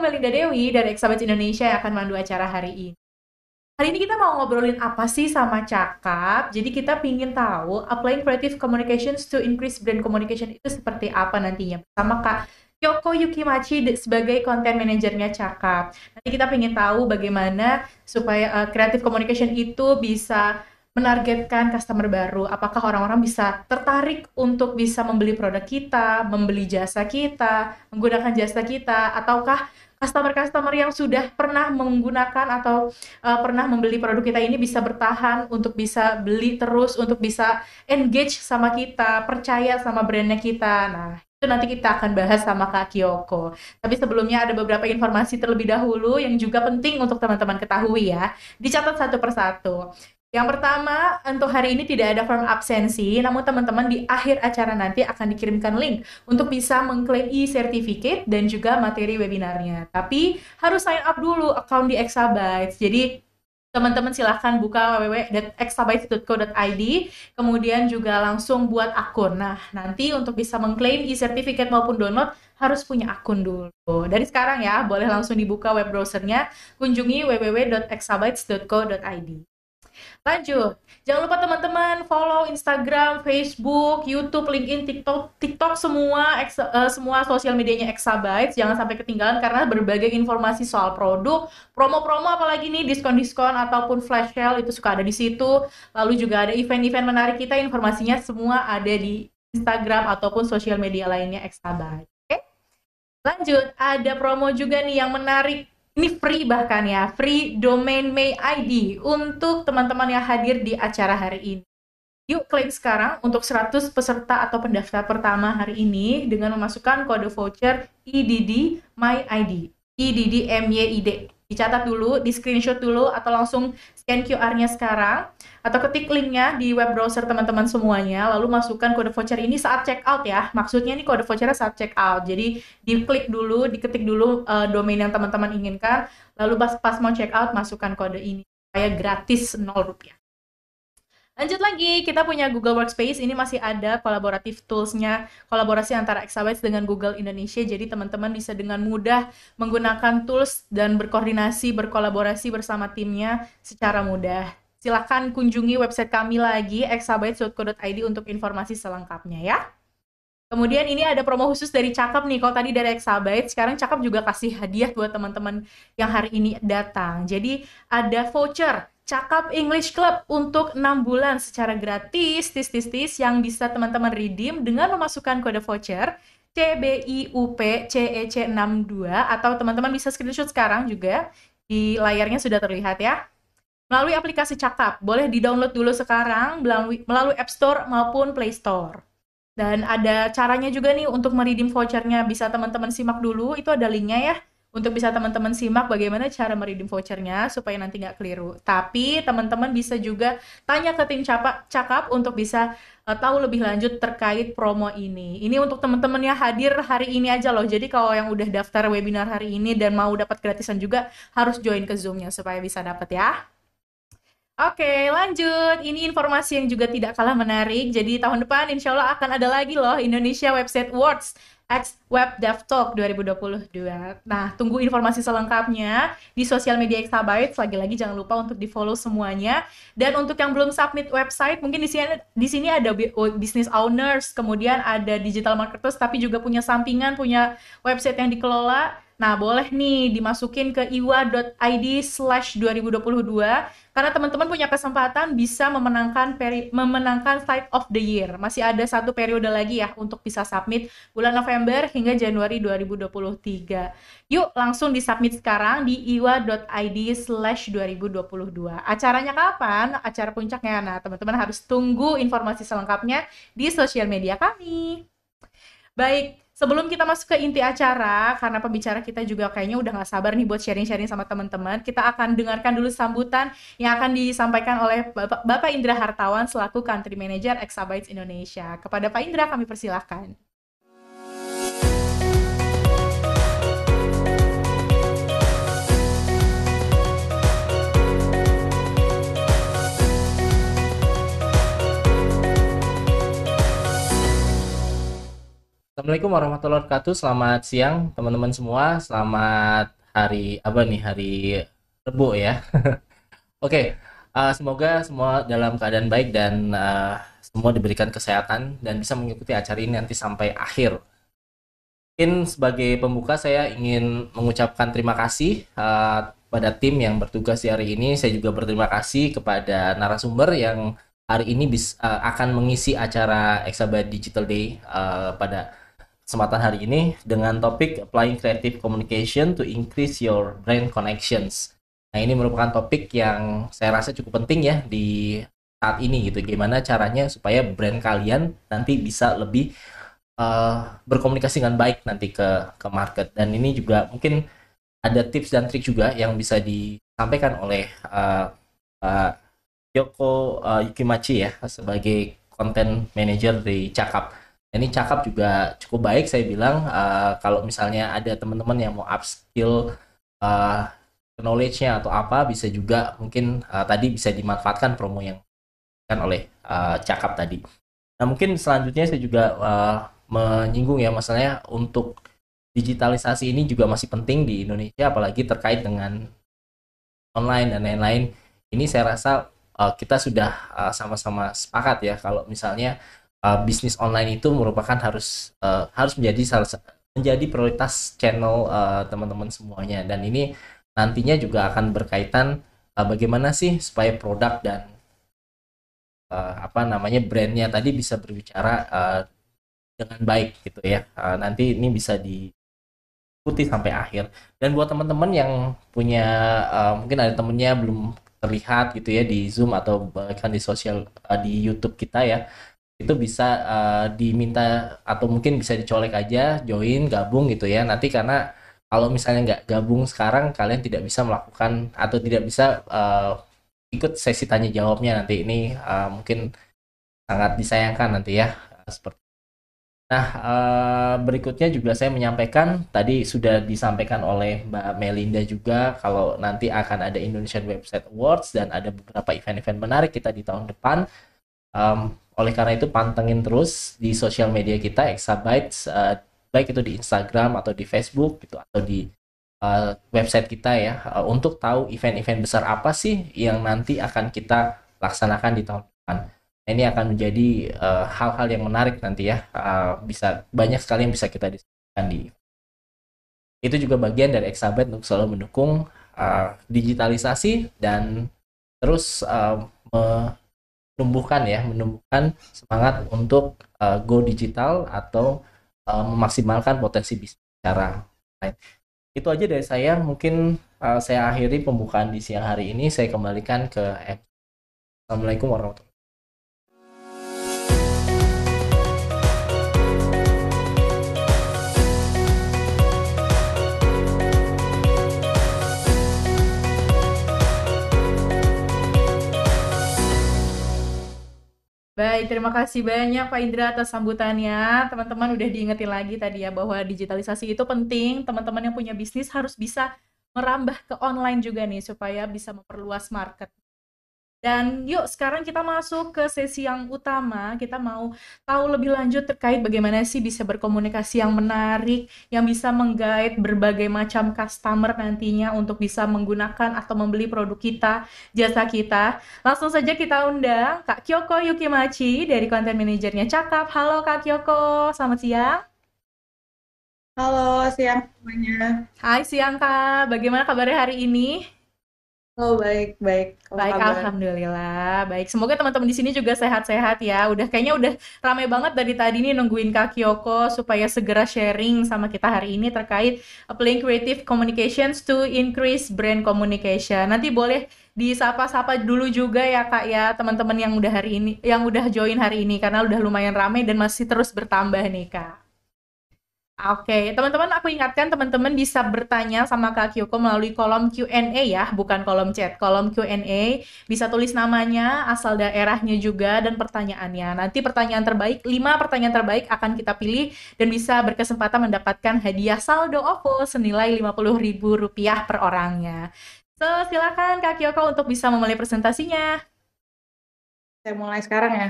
Melinda Dewi dari Exabytes Indonesia yang akan mandu acara hari ini. Hari ini kita mau ngobrolin apa sih sama Cakap. Jadi kita pingin tahu applying creative communications to increase brand communication itu seperti apa nantinya. Sama Kak Kyoko Yukimachi sebagai content manajernya Cakap. Nanti kita pingin tahu bagaimana supaya creative communication itu bisa menargetkan customer baru. Apakah orang-orang bisa tertarik untuk bisa membeli produk kita, membeli jasa kita, menggunakan jasa kita, ataukah customer-customer yang sudah pernah menggunakan atau pernah membeli produk kita ini bisa bertahan untuk bisa beli terus, untuk bisa engage sama kita, percaya sama brandnya kita. Nah, itu nanti kita akan bahas sama Kak Kyoko. Tapi sebelumnya ada beberapa informasi terlebih dahulu yang juga penting untuk teman-teman ketahui ya. Dicatat satu persatu. Yang pertama, untuk hari ini tidak ada form absensi, namun teman-teman di akhir acara nanti akan dikirimkan link untuk bisa mengklaim e-certificate dan juga materi webinarnya. Tapi harus sign up dulu account di Exabytes. Jadi teman-teman silahkan buka www.exabytes.co.id, kemudian juga langsung buat akun. Nah, nanti untuk bisa mengklaim e-certificate maupun download harus punya akun dulu. Dari sekarang ya, boleh langsung dibuka web browsernya, kunjungi www.exabytes.co.id. Lanjut, jangan lupa teman-teman follow Instagram, Facebook, YouTube, LinkedIn, TikTok semua sosial medianya Exabytes. Jangan sampai ketinggalan karena berbagai informasi soal produk, promo-promo apalagi nih diskon-diskon ataupun flash sale itu suka ada di situ. Lalu juga ada event-event menarik kita, informasinya semua ada di Instagram ataupun sosial media lainnya Exabytes. Oke? Lanjut, ada promo juga nih yang menarik. Ini free bahkan ya, free domain May ID untuk teman-teman yang hadir di acara hari ini. Yuk klaim sekarang untuk 100 peserta atau pendaftar pertama hari ini dengan memasukkan kode voucher IDD My ID. IDD MYID. Dicatat dulu, di screenshot dulu, atau langsung scan QR-nya sekarang, atau ketik linknya di web browser teman-teman semuanya, lalu masukkan kode voucher ini saat check out ya. Maksudnya ini kode vouchernya saat check out. Jadi diklik dulu, diketik dulu domain yang teman-teman inginkan, lalu pas mau check out masukkan kode ini supaya gratis 0 rupiah. Lanjut lagi, kita punya Google Workspace. Ini masih ada kolaboratif tools-nya, kolaborasi antara Exabytes dengan Google Indonesia. Jadi teman-teman bisa dengan mudah menggunakan tools dan berkolaborasi bersama timnya secara mudah. Silakan kunjungi website kami lagi, exabytes.co.id untuk informasi selengkapnya ya. Kemudian ini ada promo khusus dari Cakap nih. Kalau tadi dari Exabytes, sekarang Cakap juga kasih hadiah buat teman-teman yang hari ini datang. Jadi ada voucher Cakap English Club untuk 6 bulan secara gratis, yang bisa teman-teman redeem dengan memasukkan kode voucher CBIUPCEC62 atau teman-teman bisa screenshot sekarang juga di layarnya sudah terlihat ya. Melalui aplikasi Cakap, boleh di-download dulu sekarang melalui App Store maupun Play Store. Dan ada caranya juga nih untuk meredeem vouchernya, bisa teman-teman simak dulu, itu ada linknya ya. Untuk bisa teman-teman simak bagaimana cara meredeem vouchernya supaya nanti nggak keliru. Tapi teman-teman bisa juga tanya ke tim Cakap untuk bisa tahu lebih lanjut terkait promo ini. Ini untuk teman-teman yang hadir hari ini aja loh. Jadi kalau yang udah daftar webinar hari ini dan mau dapat gratisan juga harus join ke Zoom-nya supaya bisa dapat ya. Oke, lanjut. Ini informasi yang juga tidak kalah menarik. Jadi tahun depan insya Allah akan ada lagi loh Indonesia Website Awards X Web Dev Talk 2022. Nah, tunggu informasi selengkapnya di sosial media Exabytes. Lagi-lagi jangan lupa untuk di-follow semuanya. Dan untuk yang belum submit website, mungkin di sini ada business owners, kemudian ada digital marketers, tapi juga punya sampingan, punya website yang dikelola. Nah, boleh nih dimasukin ke iwa.id/2022 karena teman-teman punya kesempatan bisa memenangkan Site of the Year. Masih ada satu periode lagi ya untuk bisa submit bulan November hingga Januari 2023. Yuk langsung disubmit sekarang di iwa.id/2022. Acaranya kapan? Acara puncaknya. Nah, teman-teman harus tunggu informasi selengkapnya di sosial media kami. Baik, sebelum kita masuk ke inti acara, karena pembicara kita juga kayaknya udah nggak sabar nih buat sharing-sharing sama teman-teman, kita akan dengarkan dulu sambutan yang akan disampaikan oleh Bapak Indra Hartawan selaku Country Manager Exabytes Indonesia. Kepada Pak Indra kami persilahkan. Assalamualaikum warahmatullahi wabarakatuh. Selamat siang teman-teman semua. Selamat hari apa nih? Hari Rebo ya. Oke, semoga semua dalam keadaan baik dan semua diberikan kesehatan dan bisa mengikuti acara ini nanti sampai akhir. Mungkin sebagai pembuka saya ingin mengucapkan terima kasih pada tim yang bertugas di hari ini. Saya juga berterima kasih kepada narasumber yang hari ini akan mengisi acara Exabyte Digital Day pada kesempatan hari ini dengan topik Applying Creative Communication to Increase Your Brand Connections. Nah, ini merupakan topik yang saya rasa cukup penting ya di saat ini gitu. Gimana caranya supaya brand kalian nanti bisa lebih berkomunikasi dengan baik nanti ke market. Dan ini juga mungkin ada tips dan trik juga yang bisa disampaikan oleh uh, Yoko Yukimachi ya sebagai content manager di Cakap. Ini Cakap juga cukup baik saya bilang kalau misalnya ada teman-teman yang mau upskill uh, knowledge-nya atau apa bisa juga mungkin tadi bisa dimanfaatkan promo yang kan oleh Cakap tadi. Nah, mungkin selanjutnya saya juga menyinggung ya masalahnya untuk digitalisasi ini juga masih penting di Indonesia apalagi terkait dengan online dan lain-lain. Ini saya rasa kita sudah sama-sama sepakat ya kalau misalnya bisnis online itu merupakan harus menjadi menjadi prioritas channel teman-teman semuanya dan ini nantinya juga akan berkaitan bagaimana sih supaya produk dan apa namanya brandnya tadi bisa berbicara dengan baik gitu ya. Nanti ini bisa diikuti sampai akhir. Dan buat teman-teman yang punya mungkin ada temennya belum terlihat gitu ya di Zoom atau bahkan di di YouTube kita ya, itu bisa diminta atau mungkin bisa dicolek aja, join, gabung gitu ya. Nanti karena kalau misalnya nggak gabung sekarang, kalian tidak bisa melakukan atau tidak bisa ikut sesi tanya jawabnya nanti ini mungkin sangat disayangkan nanti ya. Seperti Nah, berikutnya juga saya menyampaikan, tadi sudah disampaikan oleh Mbak Melinda juga, kalau nanti akan ada Indonesian Website Awards dan ada beberapa event-event menarik kita di tahun depan. Oleh karena itu, pantengin terus di sosial media kita, Exabytes, baik itu di Instagram atau di Facebook, gitu, atau di website kita ya, untuk tahu event-event besar apa sih yang nanti akan kita laksanakan di tahun depan. Nah, ini akan menjadi hal-hal yang menarik nanti ya. Bisa banyak sekali yang bisa kita diskusikan di itu juga bagian dari Exabyte untuk selalu mendukung digitalisasi dan terus menumbuhkan semangat untuk go digital atau memaksimalkan potensi bisnis secara lain. Itu aja dari saya. Mungkin saya akhiri pembukaan di siang hari ini. Saya kembalikan ke Assalamualaikum warahmatullahi wabarakatuh. Baik, terima kasih banyak Pak Indra atas sambutannya. Teman-teman udah diingetin lagi tadi ya bahwa digitalisasi itu penting. Teman-teman yang punya bisnis harus bisa merambah ke online juga nih supaya bisa memperluas market. Dan yuk sekarang kita masuk ke sesi yang utama. Kita mau tahu lebih lanjut terkait bagaimana sih bisa berkomunikasi yang menarik, yang bisa menggait berbagai macam customer nantinya untuk bisa menggunakan atau membeli produk kita, jasa kita. Langsung saja kita undang Kak Kyoko Yukimachi dari content manajernya Cakap. Halo Kak Kyoko, selamat siang. Halo, siang semuanya. Hai siang Kak, bagaimana kabarnya hari ini? Halo, baik-baik. Apa Baik, kabar? alhamdulillah. Baik, semoga teman-teman di sini juga sehat-sehat ya. Kayaknya udah ramai banget dari tadi nih nungguin Kak Kyoko supaya segera sharing sama kita hari ini terkait applying creative communications to increase brand communication. Nanti boleh disapa-sapa dulu juga ya Kak ya, teman-teman yang udah hari ini, yang udah join hari ini karena udah lumayan ramai dan masih terus bertambah nih Kak. Oke, teman-teman aku ingatkan teman-teman bisa bertanya sama Kak Kyoko melalui kolom Q&A ya, bukan kolom chat. Kolom Q&A, bisa tulis namanya, asal daerahnya juga, dan pertanyaannya. Nanti pertanyaan terbaik, 5 pertanyaan terbaik akan kita pilih dan bisa berkesempatan mendapatkan hadiah saldo OVO senilai Rp50.000 per orangnya. So, silakan Kak Kyoko untuk bisa memulai presentasinya. Saya mulai sekarang ya.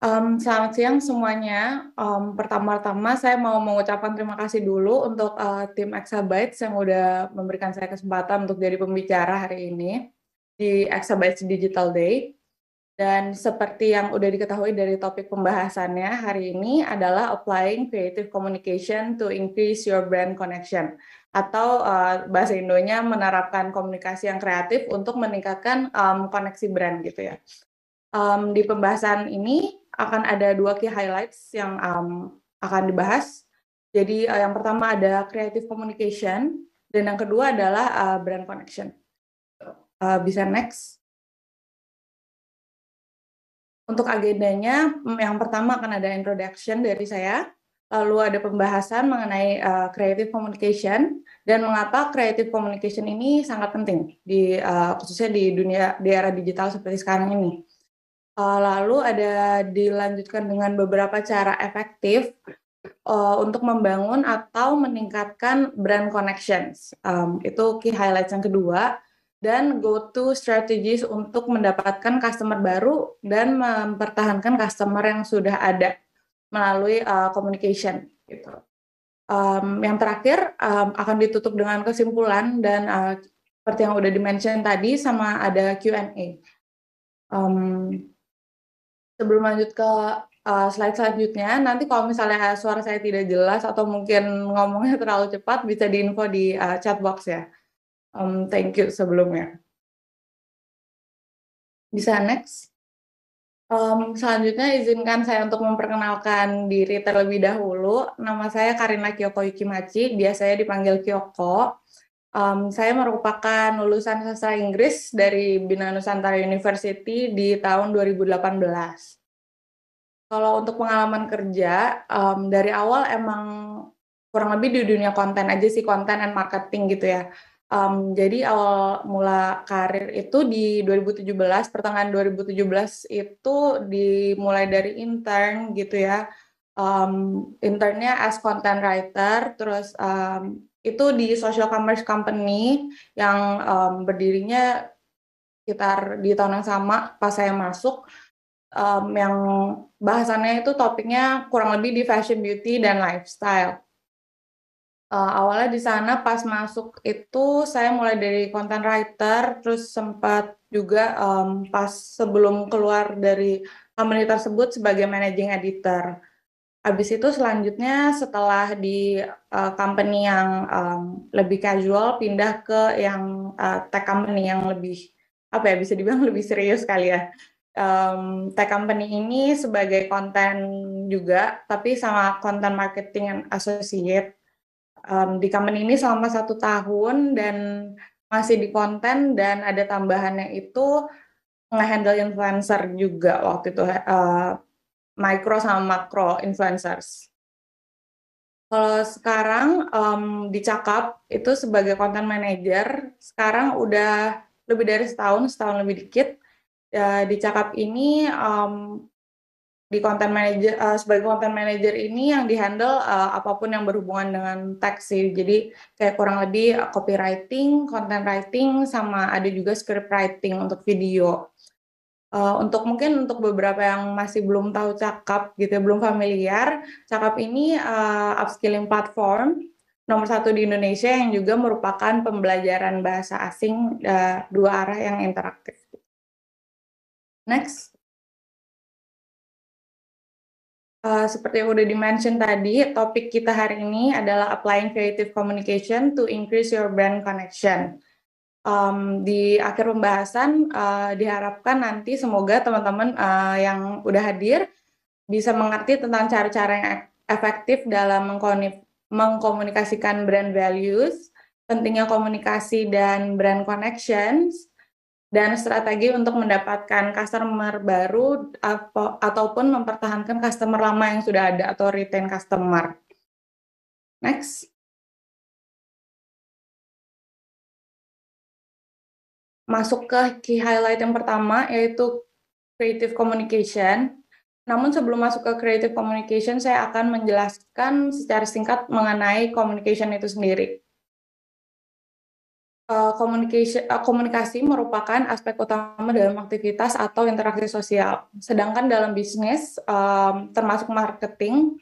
Selamat siang semuanya. Pertama-tama saya mau mengucapkan terima kasih dulu untuk tim Exabytes yang udah memberikan saya kesempatan untuk jadi pembicara hari ini di Exabytes Digital Day. Dan seperti yang udah diketahui dari topik pembahasannya hari ini adalah applying creative communication to increase your brand connection. Atau bahasa Indonya menerapkan komunikasi yang kreatif untuk meningkatkan koneksi brand gitu ya. Di pembahasan ini akan ada 2 key highlights yang akan dibahas. Jadi yang pertama ada creative communication dan yang kedua adalah brand connection. Bisa next. Untuk agendanya, yang pertama akan ada introduction dari saya, lalu ada pembahasan mengenai creative communication dan mengapa creative communication ini sangat penting di khususnya di era digital seperti sekarang ini. Lalu ada dilanjutkan dengan beberapa cara efektif untuk membangun atau meningkatkan brand connections. Itu key highlights yang kedua. Dan go-to strategies untuk mendapatkan customer baru dan mempertahankan customer yang sudah ada melalui communication. Gitu. Yang terakhir akan ditutup dengan kesimpulan dan seperti yang udah di-mention tadi sama ada Q&A. Sebelum lanjut ke slide selanjutnya, nanti kalau misalnya suara saya tidak jelas atau mungkin ngomongnya terlalu cepat, bisa diinfo di chat box ya. Thank you sebelumnya. Bisa next. Selanjutnya izinkan saya untuk memperkenalkan diri terlebih dahulu. Nama saya Karina Kyoko Yukimachi, biasanya dipanggil Kyoko. Saya merupakan lulusan sastra Inggris dari Bina Nusantara University di tahun 2018. Kalau untuk pengalaman kerja, dari awal emang kurang lebih di dunia konten aja sih, konten and marketing gitu ya. Jadi awal mula karir itu di 2017, pertengahan 2017 itu dimulai dari intern gitu ya. Internnya as content writer, terus itu di social commerce company yang berdirinya sekitar di tahun yang sama pas saya masuk. Yang bahasannya itu topiknya kurang lebih di fashion, beauty, dan lifestyle. Awalnya di sana pas masuk itu saya mulai dari content writer, terus sempat juga pas sebelum keluar dari company tersebut sebagai managing editor. Habis itu selanjutnya setelah di company yang lebih casual, pindah ke yang tech company yang lebih, apa ya, bisa dibilang lebih serius kali ya. Tech company ini sebagai konten juga, tapi sama content marketing and associate. Di company ini selama 1 tahun dan masih di konten dan ada tambahannya itu nge-handle influencer juga waktu itu, micro sama makro influencers. Kalau sekarang di Cakap itu sebagai content manager, sekarang udah lebih dari setahun lebih dikit. Di Cakap ini di content manager, sebagai content manager ini yang dihandle apapun yang berhubungan dengan teks sih. Jadi kayak kurang lebih copywriting, content writing, sama ada juga script writing untuk video. Untuk beberapa yang masih belum tahu Cakap gitu, belum familiar, Cakap ini upskilling platform nomor 1 di Indonesia yang juga merupakan pembelajaran bahasa asing 2 arah yang interaktif. Next. Seperti yang udah di-mention tadi, topik kita hari ini adalah applying creative communication to increase your brand connection. Di akhir pembahasan diharapkan nanti semoga teman-teman yang udah hadir bisa mengerti tentang cara-cara yang efektif dalam mengkomunikasikan brand values, pentingnya komunikasi dan brand connections, dan strategi untuk mendapatkan customer baru ataupun mempertahankan customer lama yang sudah ada atau retain customer. Next. Masuk ke key highlight yang pertama, yaitu creative communication. Namun sebelum masuk ke creative communication, saya akan menjelaskan secara singkat mengenai communication itu sendiri. Komunikasi merupakan aspek utama dalam aktivitas atau interaksi sosial. Sedangkan dalam bisnis, termasuk marketing,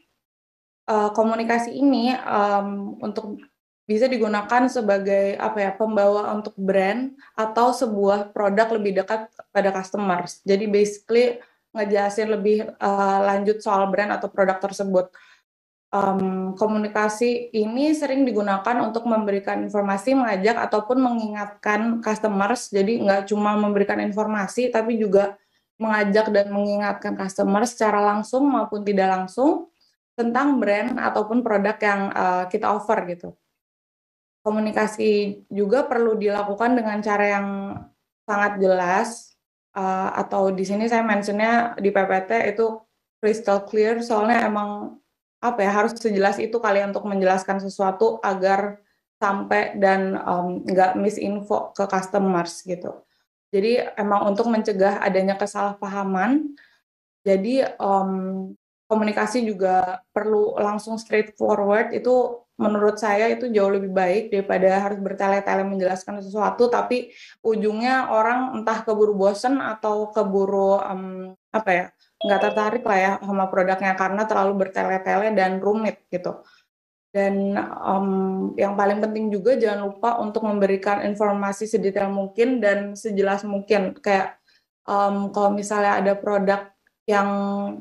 komunikasi ini untuk bisa digunakan sebagai apa ya, pembawa untuk brand atau sebuah produk lebih dekat pada customers. Jadi basically ngejelasin lebih lanjut soal brand atau produk tersebut. Komunikasi ini sering digunakan untuk memberikan informasi, mengajak ataupun mengingatkan customers. Jadi nggak cuma memberikan informasi, tapi juga mengajak dan mengingatkan customer secara langsung maupun tidak langsung tentang brand ataupun produk yang kita offer gitu. Komunikasi juga perlu dilakukan dengan cara yang sangat jelas, atau di sini saya mentionnya di PPT itu crystal clear, soalnya emang apa ya, harus sejelas itu kali untuk menjelaskan sesuatu agar sampai dan nggak misinfo ke customers gitu. Jadi emang untuk mencegah adanya kesalahpahaman, jadi komunikasi juga perlu langsung straightforward. Itu menurut saya itu jauh lebih baik daripada harus bertele-tele menjelaskan sesuatu, tapi ujungnya orang entah keburu bosen atau keburu apa ya, nggak tertarik lah ya sama produknya karena terlalu bertele-tele dan rumit gitu. Dan yang paling penting juga jangan lupa untuk memberikan informasi sedetail mungkin dan sejelas mungkin. Kayak kalau misalnya ada produk yang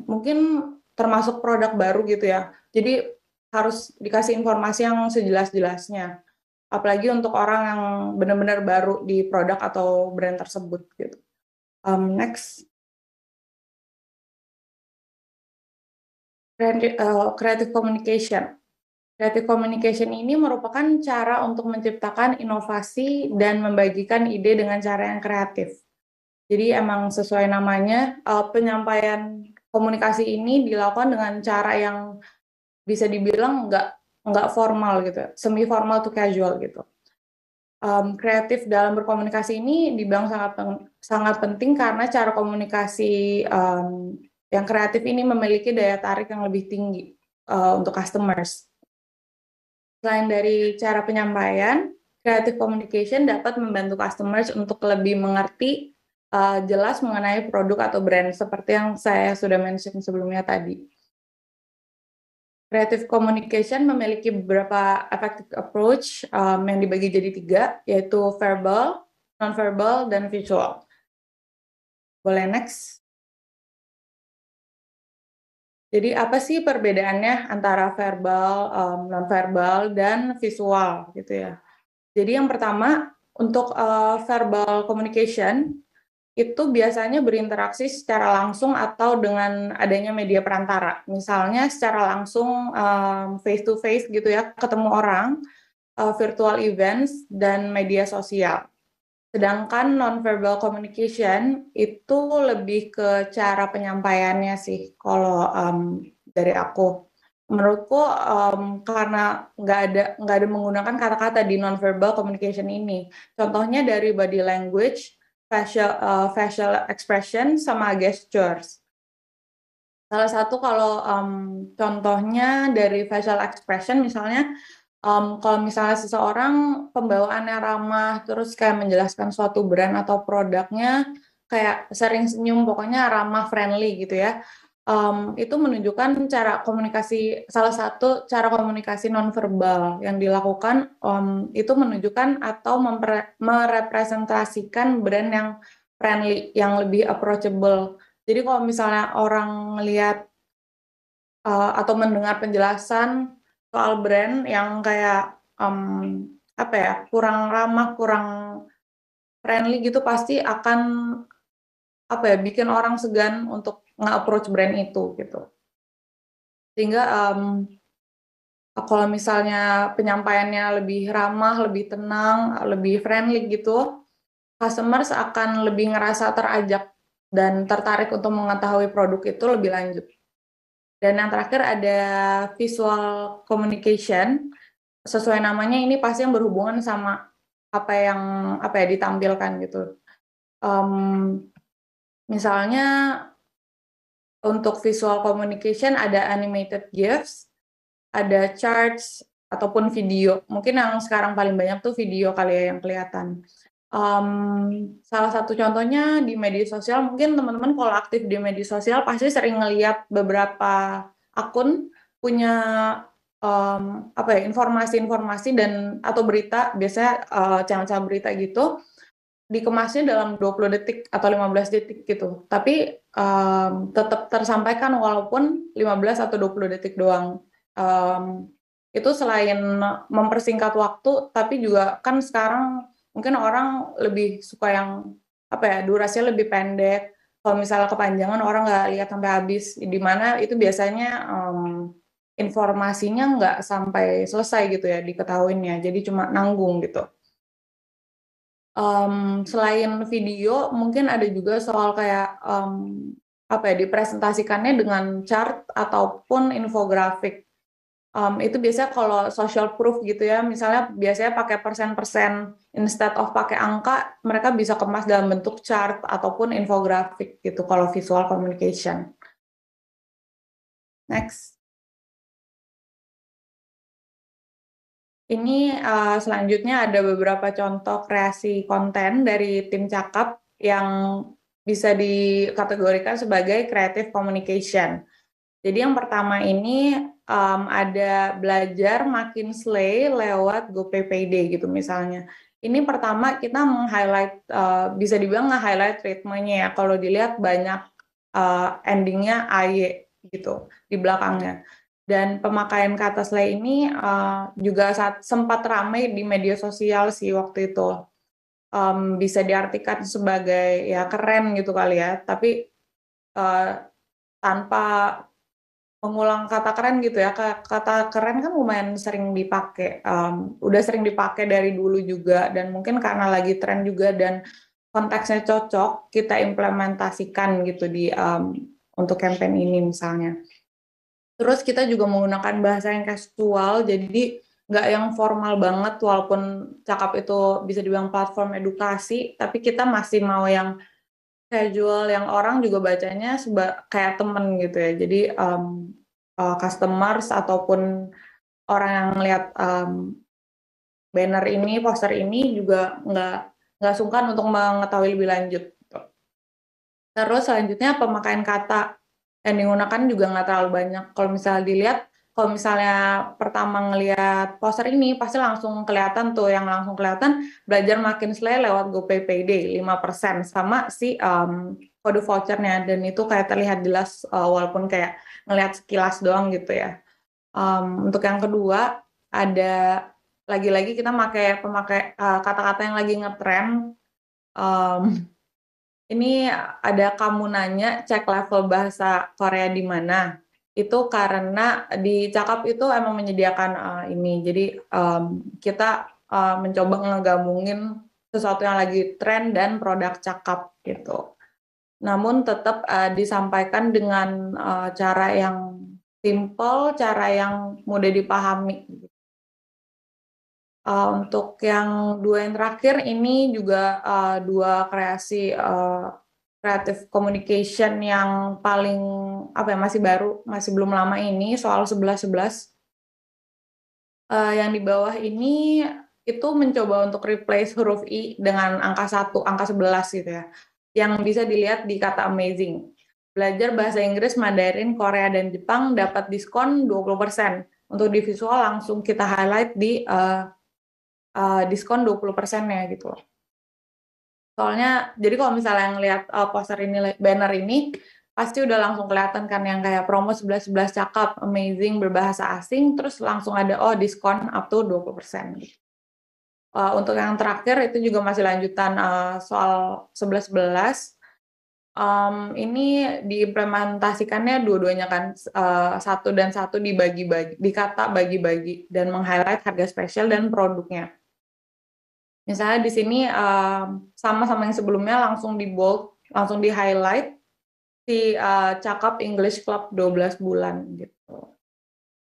mungkin termasuk produk baru gitu ya, jadi harus dikasih informasi yang sejelas-jelasnya. Apalagi untuk orang yang benar-benar baru di produk atau brand tersebut gitu. Next, creative communication. Creative communication ini merupakan cara untuk menciptakan inovasi dan membagikan ide dengan cara yang kreatif. Jadi emang sesuai namanya, penyampaian komunikasi ini dilakukan dengan cara yang bisa dibilang nggak formal gitu, semi formal to casual gitu. Kreatif dalam berkomunikasi ini dibilang sangat penting karena cara komunikasi yang kreatif ini memiliki daya tarik yang lebih tinggi untuk customers. Selain dari cara penyampaian, creative communication dapat membantu customers untuk lebih mengerti jelas mengenai produk atau brand seperti yang saya sudah mention sebelumnya tadi. Creative communication memiliki beberapa effective approach yang dibagi jadi 3, yaitu verbal, non-verbal, dan visual. Boleh next? Jadi apa sih perbedaannya antara verbal, non-verbal, dan visual gitu ya? Jadi yang pertama, untuk verbal communication, itu biasanya berinteraksi secara langsung atau dengan adanya media perantara. Misalnya secara langsung face to face gitu ya, ketemu orang, virtual events, dan media sosial. Sedangkan non-verbal communication itu lebih ke cara penyampaiannya sih, kalau dari aku. Menurutku karena nggak ada menggunakan kata-kata di non-verbal communication ini. Contohnya dari body language, facial expression, sama gestures. Salah satu kalau contohnya dari facial expression misalnya, kalau misalnya seseorang pembawaannya ramah, terus kayak menjelaskan suatu brand atau produknya kayak sering senyum, pokoknya ramah, friendly gitu ya. Itu menunjukkan salah satu cara komunikasi nonverbal yang dilakukan, itu menunjukkan atau merepresentasikan brand yang friendly, yang lebih approachable. Jadi kalau misalnya orang melihat atau mendengar penjelasan soal brand yang kayak apa ya, kurang ramah, kurang friendly gitu, pasti akan apa ya, bikin orang segan untuk nge-approach brand itu gitu. Sehingga kalau misalnya penyampaiannya lebih ramah, lebih tenang, lebih friendly gitu, customers akan lebih ngerasa terajak dan tertarik untuk mengetahui produk itu lebih lanjut. Dan yang terakhir ada visual communication. Sesuai namanya, ini pasti yang berhubungan sama apa ya ditampilkan gitu. Misalnya untuk visual communication ada animated GIFs, ada charts, ataupun video. Mungkin yang sekarang paling banyak tuh video kali ya yang kelihatan. Salah satu contohnya di media sosial, mungkin teman-teman kalau aktif di media sosial pasti sering ngeliat beberapa akun punya apa ya, informasi-informasi dan atau berita, biasanya channel-channel berita gitu, dikemasnya dalam 20 detik atau 15 detik gitu. Tapi tetap tersampaikan walaupun 15 atau 20 detik doang. Itu selain mempersingkat waktu, tapi juga kan sekarang mungkin orang lebih suka yang apa ya, durasinya lebih pendek. Kalau misalnya kepanjangan orang nggak lihat sampai habis, di mana itu biasanya informasinya nggak sampai selesai gitu ya diketahuinya, jadi cuma nanggung gitu. Selain video, mungkin ada juga soal kayak apa ya, dipresentasikannya dengan chart ataupun infografik. Itu biasanya kalau social proof gitu ya, misalnya biasanya pakai persen-persen instead of pakai angka, mereka bisa kemas dalam bentuk chart ataupun infografik gitu kalau visual communication. Next. Ini selanjutnya ada beberapa contoh kreasi konten dari tim Cakap yang bisa dikategorikan sebagai creative communication. Jadi yang pertama ini ada belajar makin slay lewat GoPayPayday gitu misalnya. Ini pertama kita meng-highlight, bisa dibilang nge-highlight ritmenya ya. Kalau dilihat banyak endingnya AY gitu di belakangnya. Dan pemakaian kata slay ini juga sempat ramai di media sosial sih waktu itu. Bisa diartikan sebagai ya keren gitu kali ya, tapi tanpa mengulang kata keren gitu ya. Kata keren kan lumayan sering dipakai, udah sering dipakai dari dulu juga, dan mungkin karena lagi tren juga dan konteksnya cocok, kita implementasikan gitu di untuk campaign ini misalnya. Terus kita juga menggunakan bahasa yang casual, jadi nggak yang formal banget, walaupun Cakap itu bisa dibilang platform edukasi, tapi kita masih mau yang casual, yang orang juga bacanya kayak temen gitu ya. Jadi customers ataupun orang yang lihat banner ini, poster ini juga nggak sungkan untuk mengetahui lebih lanjut. Terus selanjutnya pemakaian kata yang digunakan juga nggak terlalu banyak. Kalau misalnya dilihat, kalau misalnya pertama ngelihat poster ini, pasti langsung kelihatan tuh, yang langsung kelihatan belajar makin slay lewat GoPayPayday 5% sama si kode vouchernya, dan itu kayak terlihat jelas walaupun kayak ngelihat sekilas doang gitu ya. Untuk yang kedua, ada lagi-lagi kita pemakai kata-kata yang lagi ngetren. Ini ada kamu nanya cek level bahasa Korea di mana. Itu karena di Cakap itu emang menyediakan ini. Jadi kita mencoba ngegabungin sesuatu yang lagi tren dan produk Cakap gitu. Namun tetap disampaikan dengan cara yang simple, cara yang mudah dipahami. Untuk yang dua yang terakhir ini juga dua kreasi creative communication yang paling apa ya, masih baru, masih belum lama ini, soal 11-11. Yang di bawah ini itu mencoba untuk replace huruf I dengan angka 1, angka 11 gitu ya. Yang bisa dilihat di kata amazing. Belajar bahasa Inggris, Mandarin, Korea, dan Jepang dapat diskon 20%. Untuk di visual langsung kita highlight di diskon 20%-nya gitu. Soalnya, jadi kalau misalnya ngelihat poster ini, banner ini, pasti udah langsung kelihatan kan yang kayak promo 11-11 Cakap, amazing, berbahasa asing, terus langsung ada, diskon up to 20%. Untuk yang terakhir, itu juga masih lanjutan soal 11-11. Ini diimplementasikannya dua-duanya kan, satu dan satu dibagi-bagi, dikata bagi-bagi, dan meng-highlight harga spesial dan produknya. Misalnya di sini sama-sama yang sebelumnya langsung di bold, langsung di highlight si Cakap English Club 12 bulan gitu.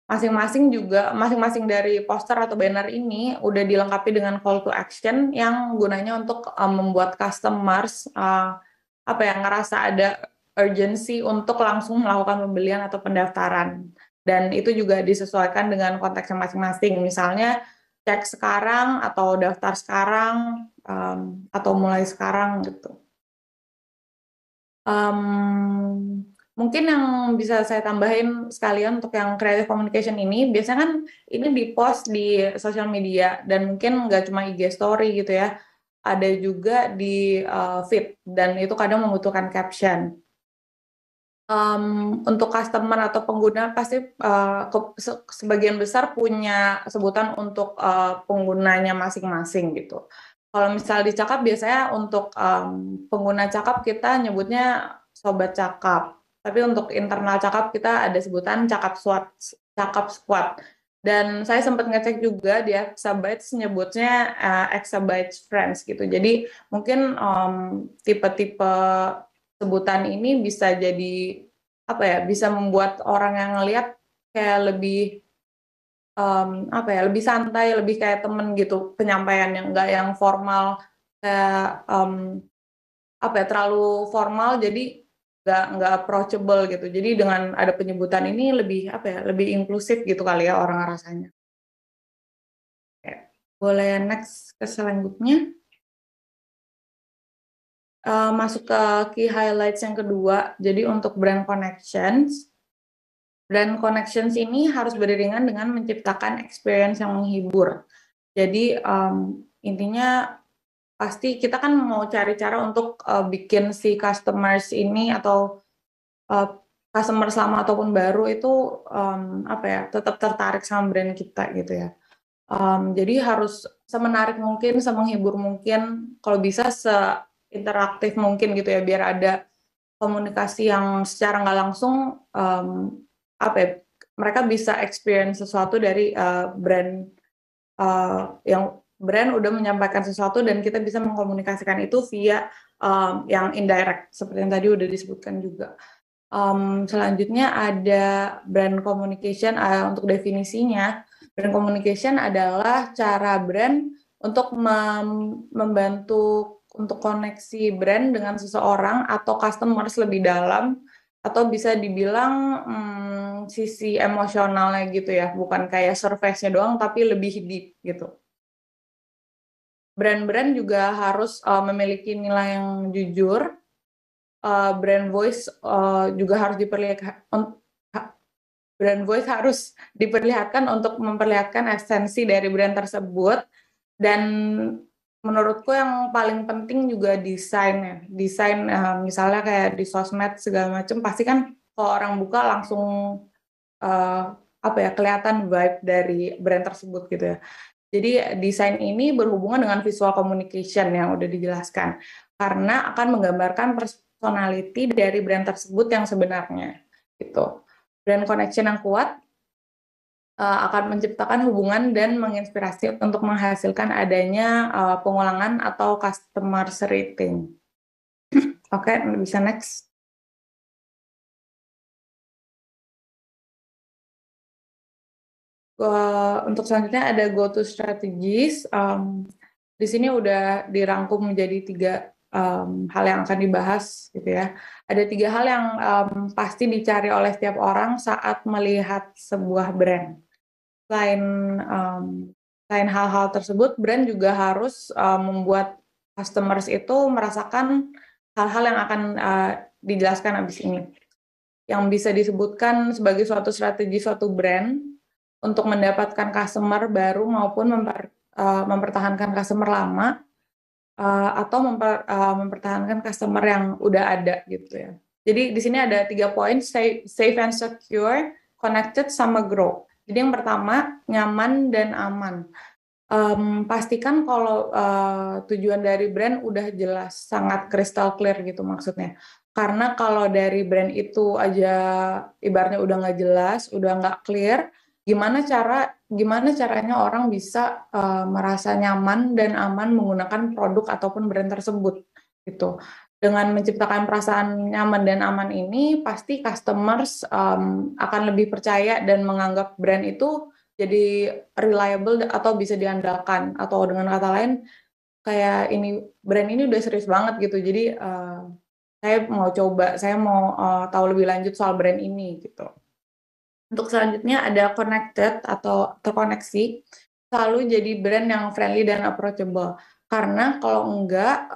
Masing-masing dari poster atau banner ini udah dilengkapi dengan call to action yang gunanya untuk membuat customers ngerasa ada urgency untuk langsung melakukan pembelian atau pendaftaran. Dan itu juga disesuaikan dengan konteksnya masing-masing. Misalnya cek sekarang atau daftar sekarang atau mulai sekarang gitu. Mungkin yang bisa saya tambahin sekalian untuk yang creative communication ini, biasanya kan ini di-post di sosial media dan mungkin nggak cuma IG story gitu ya, ada juga di feed dan itu kadang membutuhkan caption. Untuk customer atau pengguna pasti sebagian besar punya sebutan untuk penggunanya masing-masing gitu. Kalau misal di Cakap biasanya untuk pengguna Cakap kita nyebutnya sobat Cakap. Tapi untuk internal Cakap kita ada sebutan Cakap Squad. Dan saya sempat ngecek juga di Exabytes nyebutnya Exabytes Friends gitu. Jadi mungkin tipe-tipe sebutan ini bisa jadi apa ya, bisa membuat orang yang ngelihat kayak lebih apa ya, lebih santai, lebih kayak temen gitu penyampaiannya, nggak yang formal kayak apa ya, terlalu formal jadi nggak approachable gitu. Jadi dengan ada penyebutan ini lebih apa ya, lebih inklusif gitu kali ya orang rasanya. Oke. Boleh next ke selanjutnya. Masuk ke key highlights yang kedua. Jadi untuk brand connections ini harus beriringan dengan menciptakan experience yang menghibur. Jadi intinya pasti kita kan mau cari cara untuk bikin si customers ini atau customer lama ataupun baru itu apa ya, tetap tertarik sama brand kita gitu ya. Jadi harus semenarik mungkin, semenghibur mungkin, kalau bisa interaktif mungkin gitu ya, biar ada komunikasi yang secara nggak langsung apa ya, mereka bisa experience sesuatu dari brand yang brand udah menyampaikan sesuatu dan kita bisa mengkomunikasikan itu via yang indirect seperti yang tadi udah disebutkan juga. Selanjutnya ada brand communication. Untuk definisinya, brand communication adalah cara brand untuk membantu untuk koneksi brand dengan seseorang atau customers lebih dalam, atau bisa dibilang sisi emosionalnya gitu ya, bukan kayak surface-nya doang tapi lebih deep gitu. Brand-brand juga harus memiliki nilai yang jujur. Brand voice juga harus diperlihatkan untuk memperlihatkan esensi dari brand tersebut. Dan menurutku yang paling penting juga desain misalnya kayak di sosmed segala macam, pasti kan kalau orang buka langsung apa ya, kelihatan vibe dari brand tersebut gitu ya. Jadi desain ini berhubungan dengan visual communication yang udah dijelaskan, karena akan menggambarkan personality dari brand tersebut yang sebenarnya gitu. Brand connection yang kuat akan menciptakan hubungan dan menginspirasi untuk menghasilkan adanya pengulangan atau customer rating. Oke, bisa next. Untuk selanjutnya ada go-to strategies. Di sini udah dirangkum menjadi 3 hal yang akan dibahas gitu ya. Ada 3 hal yang pasti dicari oleh setiap orang saat melihat sebuah brand. Selain hal-hal tersebut, brand juga harus membuat customers itu merasakan hal-hal yang akan dijelaskan habis ini. Yang bisa disebutkan sebagai suatu strategi suatu brand untuk mendapatkan customer baru maupun mempertahankan customer lama, atau mempertahankan customer yang udah ada gitu ya. Jadi di sini ada 3 poin: safe and secure, connected, sama grow. Jadi yang pertama, nyaman dan aman. Pastikan kalau tujuan dari brand udah jelas, sangat crystal clear gitu maksudnya. Karena kalau dari brand itu aja ibaratnya udah nggak jelas, udah nggak clear, gimana caranya orang bisa merasa nyaman dan aman menggunakan produk ataupun brand tersebut gitu. Dengan menciptakan perasaan nyaman dan aman ini, pasti customers akan lebih percaya dan menganggap brand itu jadi reliable atau bisa diandalkan, atau dengan kata lain kayak brand ini udah serius banget gitu. Jadi saya mau tahu lebih lanjut soal brand ini gitu. Untuk selanjutnya ada connected atau terkoneksi, selalu jadi brand yang friendly dan approachable. Karena kalau enggak,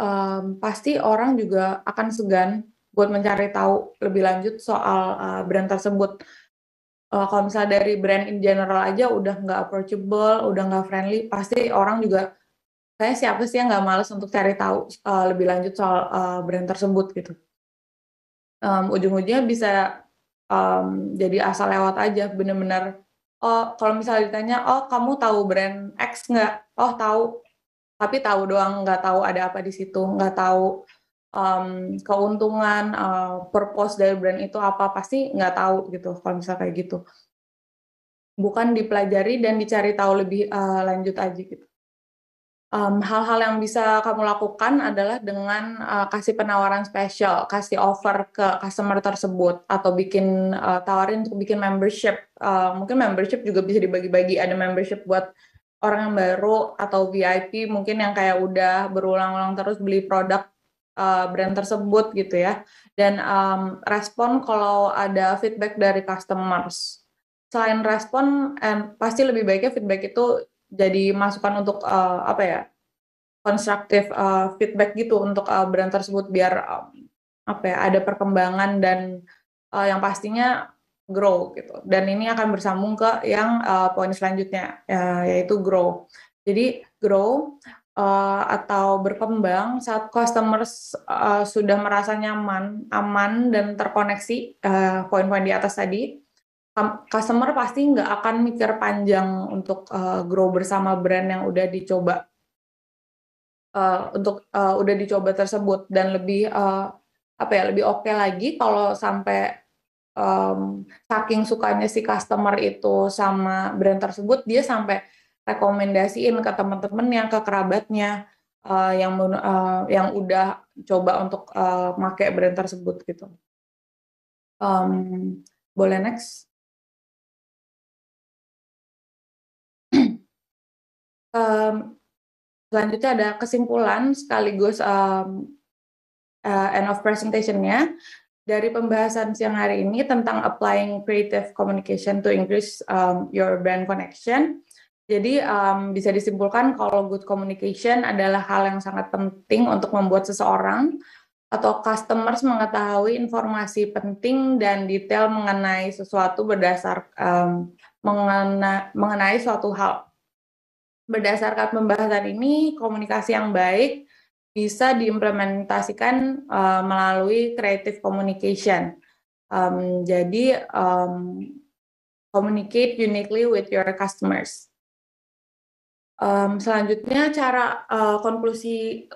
pasti orang juga akan segan buat mencari tahu lebih lanjut soal brand tersebut. Kalau misalnya dari brand in general aja udah nggak approachable, udah nggak friendly, pasti orang juga kayak siapa sih yang nggak males untuk cari tahu lebih lanjut soal brand tersebut gitu. Ujung-ujungnya bisa jadi asal lewat aja, bener-bener. Oh, kalau misalnya ditanya, oh kamu tahu brand X nggak? Oh tahu, tapi tahu doang, nggak tahu ada apa di situ, nggak tahu keuntungan, purpose dari brand itu apa, pasti nggak tahu gitu. Kalau misalnya kayak gitu, bukan dipelajari dan dicari tahu lebih lanjut aja gitu. Hal-hal yang bisa kamu lakukan adalah dengan kasih penawaran spesial, kasih offer ke customer tersebut, atau tawarin untuk bikin membership. Mungkin membership juga bisa dibagi-bagi, ada membership buat orang yang baru atau VIP, mungkin yang kayak udah berulang-ulang terus beli produk brand tersebut gitu ya. Dan respon kalau ada feedback dari customers. Selain respon, pasti lebih baiknya feedback itu jadi masukan untuk apa ya, konstruktif feedback gitu untuk brand tersebut biar apa ya, ada perkembangan dan yang pastinya grow gitu. Dan ini akan bersambung ke yang poin selanjutnya, yaitu grow. Jadi grow atau berkembang saat customers sudah merasa nyaman, aman dan terkoneksi, poin-poin di atas tadi. Customer pasti nggak akan mikir panjang untuk grow bersama brand yang udah dicoba udah dicoba tersebut, dan lebih apa ya, lebih oke lagi kalau sampai saking sukanya si customer itu sama brand tersebut, dia sampai rekomendasiin ke teman-temannya, ke kerabatnya yang udah coba untuk make brand tersebut gitu. Boleh next. Selanjutnya ada kesimpulan sekaligus end of presentation-nya dari pembahasan siang hari ini tentang applying creative communication to increase your brand connection. Jadi bisa disimpulkan kalau good communication adalah hal yang sangat penting untuk membuat seseorang atau customers mengetahui informasi penting dan detail mengenai sesuatu mengenai suatu hal. Berdasarkan pembahasan ini, komunikasi yang baik bisa diimplementasikan melalui creative communication. Jadi, communicate uniquely with your customers. Selanjutnya konklusi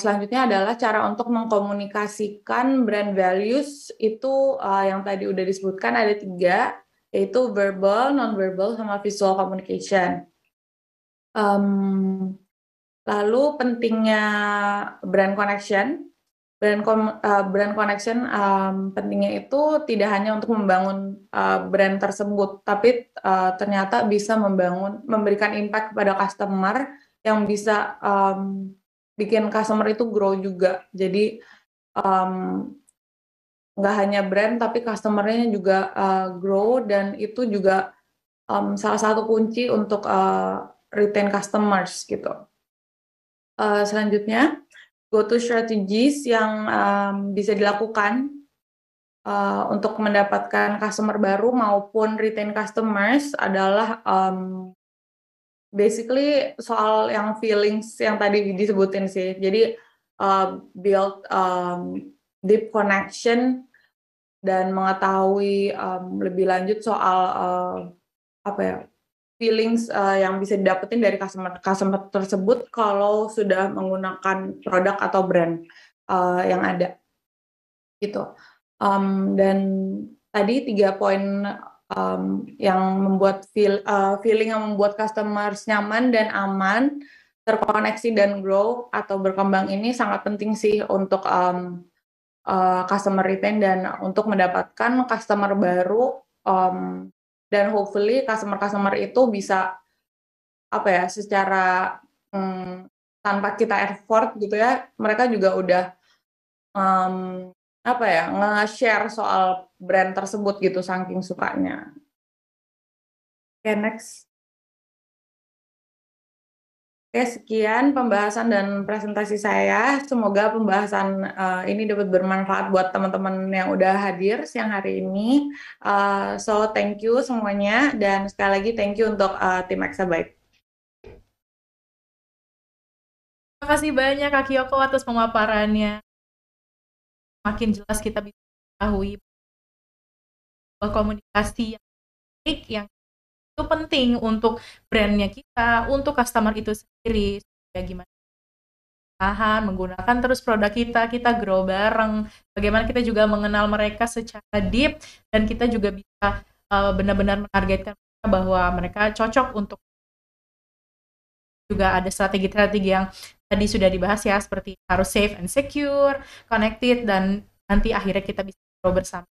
selanjutnya adalah cara untuk mengkomunikasikan brand values itu yang tadi udah disebutkan ada 3, yaitu verbal, non-verbal, sama visual communication. Lalu pentingnya brand connection. Brand connection pentingnya itu tidak hanya untuk membangun brand tersebut, tapi ternyata bisa memberikan impact kepada customer yang bisa bikin customer itu grow juga. Jadi nggak hanya brand, tapi customer-nya juga grow, dan itu juga salah satu kunci untuk retain customers gitu. Selanjutnya, go-to strategies yang bisa dilakukan untuk mendapatkan customer baru maupun retain customers adalah basically soal yang feelings yang tadi disebutin sih. Jadi build deep connection dan mengetahui lebih lanjut soal apa ya, feelings yang bisa didapetin dari customer tersebut kalau sudah menggunakan produk atau brand yang ada gitu. Dan tadi 3 poin yang membuat feeling yang membuat customers nyaman dan aman, terkoneksi dan grow atau berkembang ini sangat penting sih untuk customer retain dan untuk mendapatkan customer baru, dan hopefully customer itu bisa apa ya, secara tanpa kita effort gitu ya, mereka juga udah apa ya, nge-share soal brand tersebut gitu saking sukanya. Oke, next. Oke, sekian pembahasan dan presentasi saya. Semoga pembahasan ini dapat bermanfaat buat teman-teman yang udah hadir siang hari ini. So, thank you semuanya. Dan sekali lagi thank you untuk tim Exabyte. Terima kasih banyak Kak Kyoko atas pemaparannya. Makin jelas kita bisa mengetahui bahwa komunikasi yang baik yang itu penting untuk brandnya kita, untuk customer itu sendiri. Ya gimana tahan, menggunakan terus produk kita grow bareng. Bagaimana kita juga mengenal mereka secara deep dan kita juga bisa benar-benar menargetkan mereka bahwa mereka cocok untuk juga ada strategi-strategi yang tadi sudah dibahas ya seperti harus safe and secure, connected dan nanti akhirnya kita bisa grow bersama.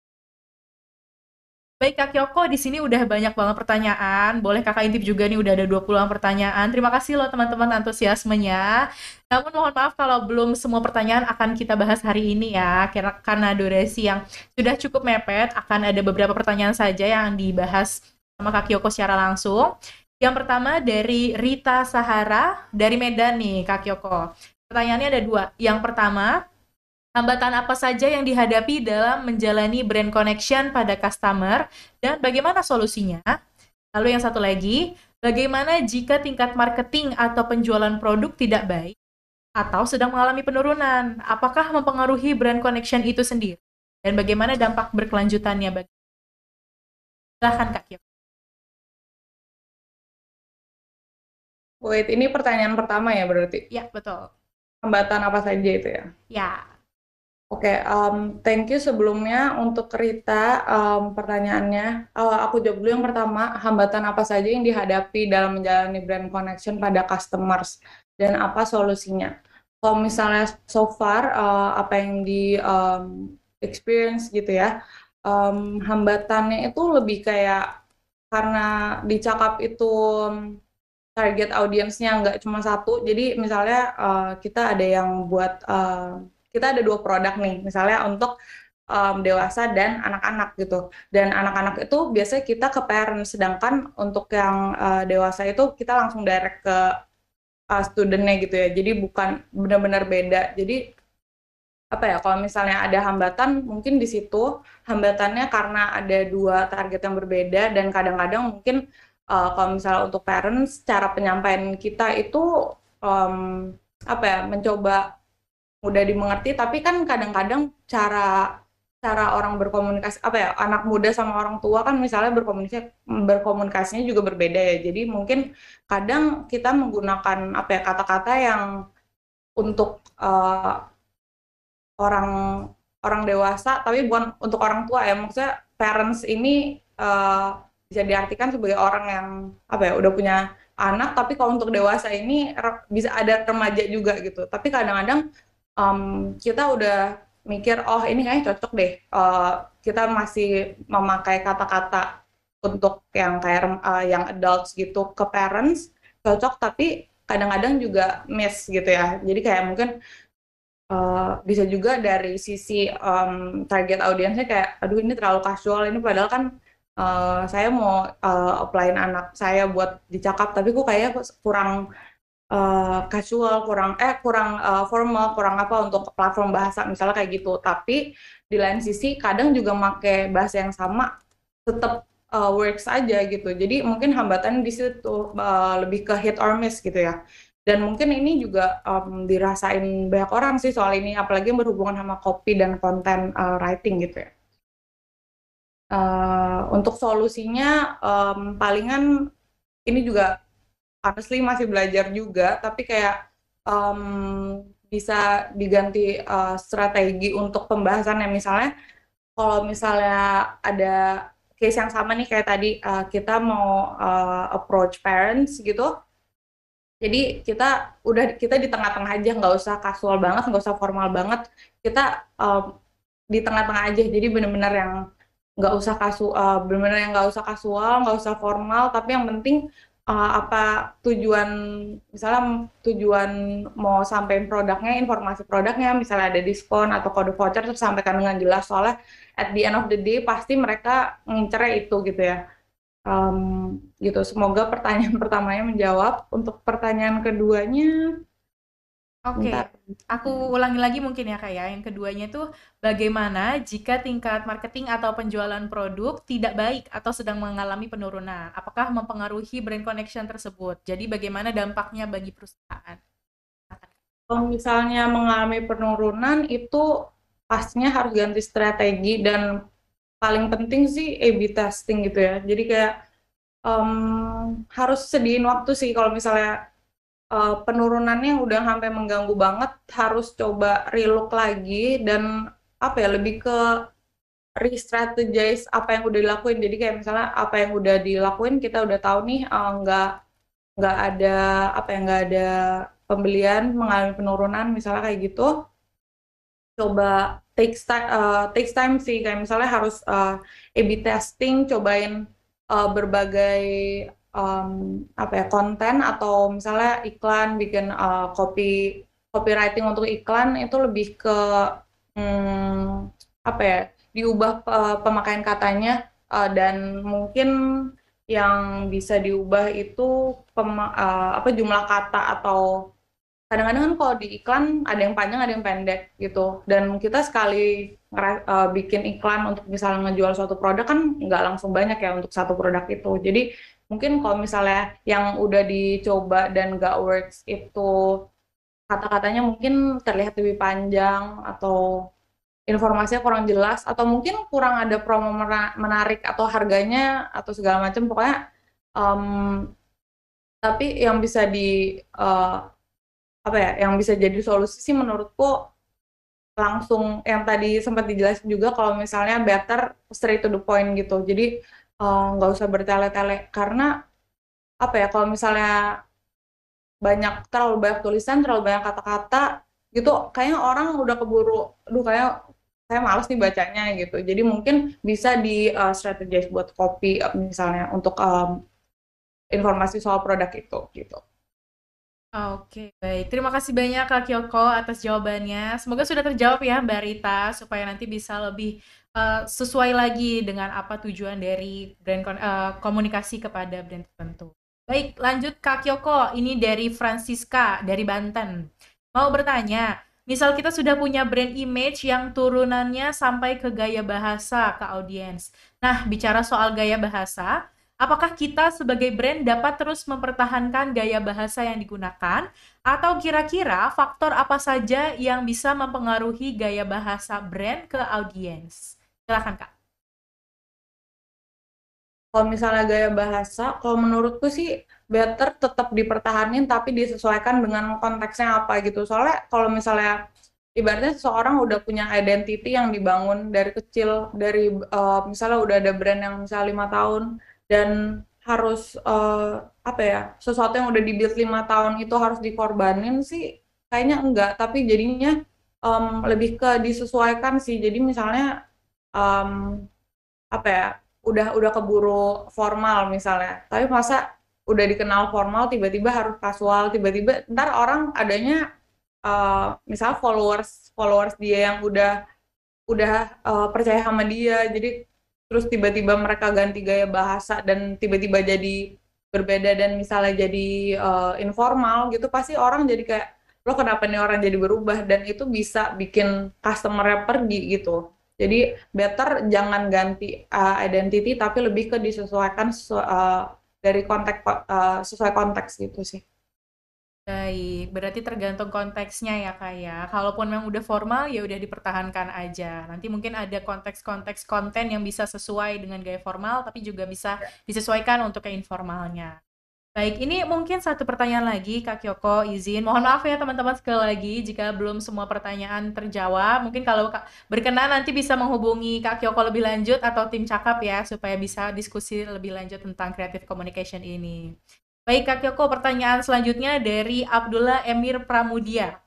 Baik Kak Kyoko, di sini udah banyak banget pertanyaan. Boleh Kakak intip juga nih udah ada 20-an pertanyaan. Terima kasih loh teman-teman antusiasmenya. Namun mohon maaf kalau belum semua pertanyaan akan kita bahas hari ini ya. Karena durasi yang sudah cukup mepet, akan ada beberapa pertanyaan saja yang dibahas sama Kak Kyoko secara langsung. Yang pertama dari Rita Sahara dari Medan nih Kak Kyoko. Pertanyaannya ada dua. Yang pertama, hambatan apa saja yang dihadapi dalam menjalani brand connection pada customer dan bagaimana solusinya? Lalu yang satu lagi, bagaimana jika tingkat marketing atau penjualan produk tidak baik atau sedang mengalami penurunan? Apakah mempengaruhi brand connection itu sendiri? Dan bagaimana dampak berkelanjutannya bagi? Silahkan Kak Kyo. Wait, ini pertanyaan pertama ya berarti? Ya, betul. Hambatan apa saja itu ya? Ya. Oke, thank you sebelumnya untuk Rita pertanyaannya. Aku jawab dulu yang pertama, hambatan apa saja yang dihadapi dalam menjalani brand connection pada customers dan apa solusinya? Kalau misalnya so far apa yang di experience gitu ya, hambatannya itu lebih kayak karena dicakap itu target audiensnya nggak cuma satu, jadi misalnya kita ada yang buat kita ada 2 produk nih, misalnya untuk dewasa dan anak-anak gitu. Dan anak-anak itu biasanya kita ke parents, sedangkan untuk yang dewasa itu kita langsung direct ke student-nya gitu ya. Jadi bukan benar-benar beda. Jadi apa ya? Kalau misalnya ada hambatan, mungkin di situ hambatannya karena ada 2 target yang berbeda dan kadang-kadang mungkin kalau misalnya untuk parents, cara penyampaian kita itu apa ya? Mencoba mudah dimengerti, tapi kan kadang-kadang cara orang berkomunikasi apa ya, anak muda sama orang tua kan misalnya berkomunikasinya juga berbeda ya. Jadi mungkin kadang kita menggunakan apa ya, kata-kata yang untuk orang orang dewasa tapi bukan untuk orang tua ya. Maksudnya parents ini bisa diartikan sebagai orang yang apa ya, udah punya anak, tapi kalau untuk dewasa ini bisa ada remaja juga gitu. Tapi kadang-kadang kita udah mikir, oh ini kayaknya cocok deh. Kita masih memakai kata-kata untuk yang kayak yang adults gitu ke parents, cocok, tapi kadang-kadang juga miss gitu ya. Jadi kayak mungkin bisa juga dari sisi target audiensnya kayak, aduh ini terlalu casual, ini padahal kan saya mau applyin anak saya buat dicakap, tapi kok kayaknya kurang casual, kurang formal, kurang apa untuk platform bahasa misalnya kayak gitu. Tapi di lain sisi kadang juga make bahasa yang sama tetap works aja gitu. Jadi mungkin hambatan di situ lebih ke hit or miss gitu ya. Dan mungkin ini juga dirasain banyak orang sih soal ini, apalagi yang berhubungan sama copy dan content writing gitu ya. Untuk solusinya palingan ini juga honestly masih belajar juga, tapi kayak bisa diganti strategi untuk pembahasannya. Misalnya kalau misalnya ada case yang sama nih kayak tadi, kita mau approach parents gitu, jadi kita di tengah-tengah aja, nggak usah casual banget, nggak usah formal banget, kita di tengah-tengah aja. Jadi benar-benar yang nggak usah benar-benar yang nggak usah kasual, nggak usah formal, tapi yang penting apa tujuan, misalnya tujuan mau sampein produknya, informasi produknya, misalnya ada diskon atau kode voucher, terus sampaikan dengan jelas, soalnya at the end of the day pasti mereka ngincernya itu gitu ya. Gitu. Semoga pertanyaan pertamanya menjawab. Untuk pertanyaan keduanya, bentar. Oke, aku ulangi lagi mungkin ya Kak ya. Yang keduanya itu bagaimana jika tingkat marketing atau penjualan produk tidak baik atau sedang mengalami penurunan? Apakah mempengaruhi brand connection tersebut? Jadi bagaimana dampaknya bagi perusahaan? Kalau misalnya mengalami penurunan itu pastinya harus ganti strategi dan paling penting sih A/B testing gitu ya. Jadi kayak harus sediin waktu sih kalau misalnya penurunannya udah sampai mengganggu banget, harus coba relook lagi dan apa ya, lebih ke re-strategize apa yang udah dilakuin. Jadi kayak misalnya apa yang udah dilakuin kita udah tahu nih, nggak ada apa ya, nggak ada pembelian mengalami penurunan misalnya kayak gitu. Coba takes time sih, kayak misalnya harus A/B testing, cobain berbagai apa ya, konten atau misalnya iklan, bikin copywriting untuk iklan itu lebih ke apa ya, diubah pemakaian katanya, dan mungkin yang bisa diubah itu apa, jumlah kata, atau kadang-kadang kan kalau di iklan ada yang panjang ada yang pendek gitu, dan kita sekali bikin iklan untuk misalnya ngejual suatu produk kan nggak langsung banyak ya untuk satu produk itu. Jadi mungkin kalau misalnya yang udah dicoba dan nggak works itu kata-katanya mungkin terlihat lebih panjang, atau informasinya kurang jelas, atau mungkin kurang ada promo menarik atau harganya atau segala macam, pokoknya em, tapi yang bisa apa ya, yang bisa jadi solusi sih menurutku langsung yang tadi sempat dijelasin juga, kalau misalnya better straight to the point gitu. Jadi nggak usah bertele-tele, karena apa ya, kalau misalnya terlalu banyak tulisan, terlalu banyak kata-kata gitu, kayaknya orang udah keburu, aduh kayak saya males nih bacanya gitu. Jadi mungkin bisa di strategize buat copy, misalnya untuk informasi soal produk itu gitu. Oke, baik. Terima kasih banyak Kak Kyoko atas jawabannya. Semoga sudah terjawab ya Mbak Rita, supaya nanti bisa lebih sesuai lagi dengan apa tujuan dari komunikasi kepada brand tertentu. Baik, lanjut Kak Kyoko. Ini dari Francisca, dari Banten. Mau bertanya, misal kita sudah punya brand image yang turunannya sampai ke gaya bahasa ke audiens. Nah, bicara soal gaya bahasa, apakah kita sebagai brand dapat terus mempertahankan gaya bahasa yang digunakan, atau kira-kira faktor apa saja yang bisa mempengaruhi gaya bahasa brand ke audiens? Silakan, Kak. Kalau misalnya gaya bahasa, kalau menurutku sih better tetap dipertahanin tapi disesuaikan dengan konteksnya apa gitu. Soalnya kalau misalnya ibaratnya seseorang udah punya identity yang dibangun dari kecil, dari misalnya udah ada brand yang misalnya 5 tahun, dan harus apa ya, sesuatu yang udah dibuild 5 tahun itu harus dikorbanin sih, kayaknya enggak. Tapi jadinya lebih ke disesuaikan sih. Jadi misalnya em, apa ya, udah keburu formal misalnya, tapi masa udah dikenal formal tiba-tiba harus kasual, tiba-tiba ntar orang adanya misal followers followers dia yang udah percaya sama dia, jadi terus tiba-tiba mereka ganti gaya bahasa dan tiba-tiba jadi berbeda, dan misalnya jadi informal gitu, pasti orang jadi kayak, lo kenapa nih orang jadi berubah, dan itu bisa bikin customer-nya pergi gitu. Jadi better jangan ganti identity tapi lebih ke disesuaikan dari konteks, sesuai konteks gitu sih. Baik, berarti tergantung konteksnya ya Kak ya. Kalaupun memang udah formal ya udah dipertahankan aja. Nanti mungkin ada konteks-konteks konten yang bisa sesuai dengan gaya formal tapi juga bisa disesuaikan untuk ke informalnya. Baik, ini mungkin satu pertanyaan lagi Kak Kyoko, izin. Mohon maaf ya teman-teman sekali lagi jika belum semua pertanyaan terjawab. Mungkin kalau Kak berkenan nanti bisa menghubungi Kak Kyoko lebih lanjut atau tim cakap ya supaya bisa diskusi lebih lanjut tentang creative communication ini. Baik Kak Kyoko, pertanyaan selanjutnya dari Abdullah Emir Pramudia.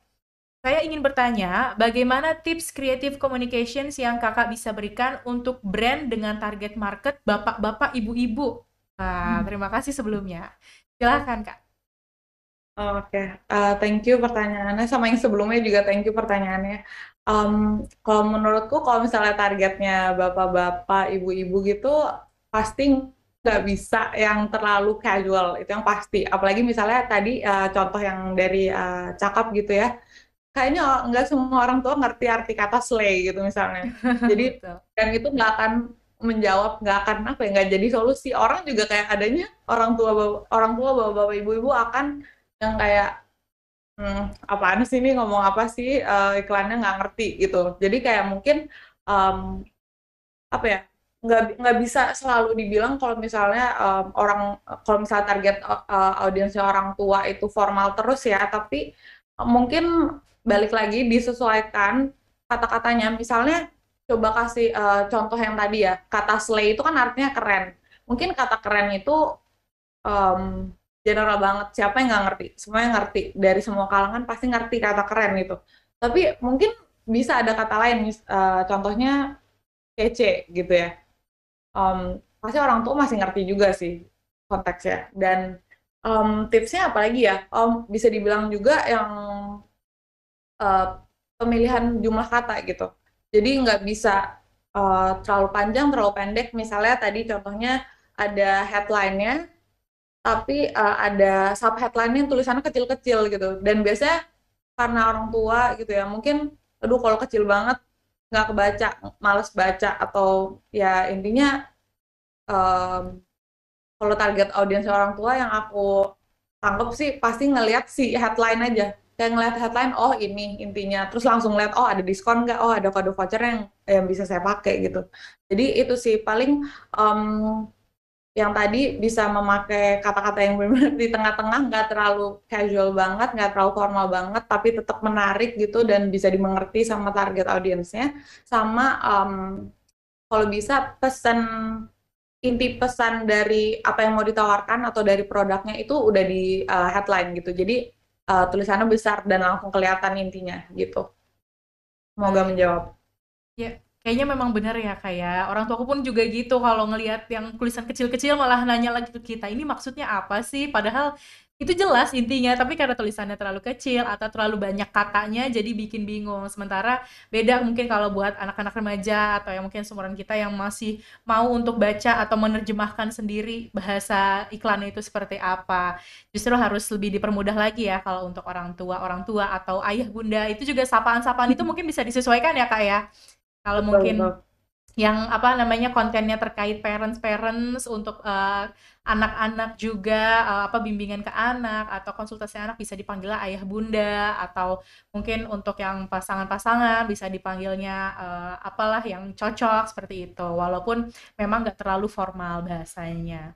Saya ingin bertanya, bagaimana tips creative communications yang kakak bisa berikan untuk brand dengan target market bapak-bapak, ibu-ibu? Nah, terima kasih sebelumnya. Silahkan, Kak. Oke, thank you pertanyaannya, sama yang sebelumnya juga thank you pertanyaannya. Kalau menurutku kalau misalnya targetnya bapak-bapak, ibu-ibu gitu, pasti nggak bisa yang terlalu casual, itu yang pasti. Apalagi misalnya tadi contoh yang dari cakap gitu ya, kayaknya nggak semua orang tua ngerti arti kata slay gitu misalnya. Jadi Betul. dan itu nggak akan menjawab, nggak akan apa ya, nggak jadi solusi. Orang juga kayak adanya orang tua bapak-bapak ibu-ibu akan yang kayak apaan sih ini ngomong apa sih, iklannya nggak ngerti gitu. Jadi kayak mungkin em, apa ya, nggak bisa selalu dibilang kalau misalnya kalau misalnya target audiensnya orang tua itu formal terus ya, tapi mungkin balik lagi disesuaikan kata-katanya. Misalnya coba kasih contoh yang tadi ya, kata slay itu kan artinya keren. Mungkin kata keren itu em, general banget, siapa yang nggak ngerti, semuanya ngerti, dari semua kalangan pasti ngerti kata keren itu. Tapi mungkin bisa ada kata lain, contohnya kece gitu ya. Pasti orang tua masih ngerti juga sih konteksnya. Dan tipsnya apalagi ya, bisa dibilang juga yang eh, pemilihan jumlah kata gitu. Jadi nggak bisa terlalu panjang, terlalu pendek. Misalnya tadi contohnya ada headline-nya, tapi ada sub headline-nya yang tulisannya kecil-kecil gitu. Dan biasanya karena orang tua gitu ya, mungkin aduh kalau kecil banget nggak kebaca, males baca, atau ya intinya em, kalau target audiens orang tua yang aku tangkep sih pasti ngelihat si headline aja. Kayak ngeliat headline, oh ini intinya. Terus langsung lihat, oh ada diskon nggak? Oh ada kode voucher yang bisa saya pakai gitu. Jadi itu sih paling em, yang tadi bisa memakai kata-kata yang benar-benar di tengah-tengah, nggak terlalu casual banget, nggak terlalu formal banget, tapi tetap menarik gitu dan bisa dimengerti sama target audiensnya. Sama kalau bisa pesan, inti pesan dari apa yang mau ditawarkan atau dari produknya itu udah di headline gitu. Jadi tulisannya besar dan langsung kelihatan intinya gitu. Semoga Baik. menjawab. Ya, kayaknya memang benar ya kayak orang tuaku pun juga gitu kalau ngelihat yang tulisan kecil-kecil malah nanya lagi ke kita, ini maksudnya apa sih? Padahal itu jelas intinya, tapi karena tulisannya terlalu kecil atau terlalu banyak katanya jadi bikin bingung. Sementara beda mungkin kalau buat anak-anak remaja atau yang mungkin seumuran kita yang masih mau untuk baca atau menerjemahkan sendiri bahasa iklannya itu seperti apa. Justru harus lebih dipermudah lagi ya kalau untuk orang tua atau ayah bunda itu juga sapaan-sapaan itu mungkin bisa disesuaikan ya Kak ya. Kalau Betul, mungkin betul. yang apa namanya kontennya terkait parents-parents untuk anak-anak juga apa bimbingan ke anak atau konsultasi anak bisa dipanggilnya ayah bunda atau mungkin untuk yang pasangan-pasangan bisa dipanggilnya apalah yang cocok seperti itu walaupun memang nggak terlalu formal bahasanya.